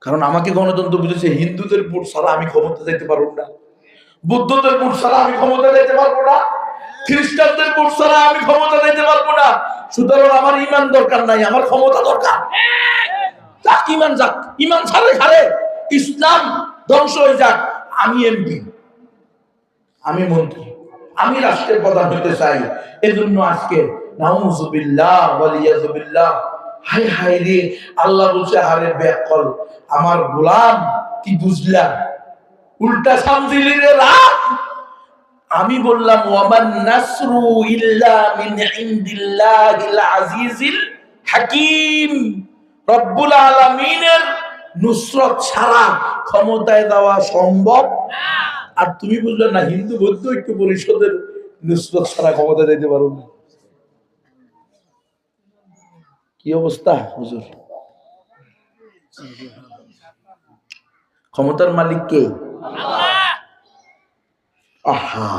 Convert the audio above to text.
কারণ আমাকে গণতন্ত্র বুঝেছে হিন্দুদের ভোট ছাড়া আমি ক্ষমতা যেতে পারবো না, বুদ্ধদের ভোট ছাড়া আমি ক্ষমতা যেতে পারবো না, খ্রিস্টানদের ভোট ছাড়া আমি ক্ষমতা যেতে পারবো না। সুতরাং আমার ইমান দরকার নাই, আমার ক্ষমতা দরকার। যাক ইমান, যাক ইমান ছাড়ে খারে, ইসলাম ধ্বংস হয়ে যাক, আমি এমপি, আমি মন্ত্রী, আমি রাষ্ট্রের প্রধান হতে চাই। এজন্য আজকে নাউযুবিল্লাহ ওয়ালিয়াযুবিল্লাহ, হায় হায় রে, আল্লাহ বলছে আরে বেকল আমার গোলাম, কি বুঝলা? উল্টা সামজিলি রে রাত। আমি বললাম ওয়ামান নাসরু ইল্লা মিন ইনদিল্লাহিল আজিজিল হাকীম, রব্বুল আলামিনের নুসরত ছাড়া ক্ষমতায় দেওয়া সম্ভব না। আর তুমি বুঝলে না হিন্দু বৌদ্ধ ঐক্য পরিষদের নুসরত ছাড়া ক্ষমতা দিতে পারো না। কি অবস্থা হুজুর? ক্ষমতার মালিক কে? আল্লাহ। আহা,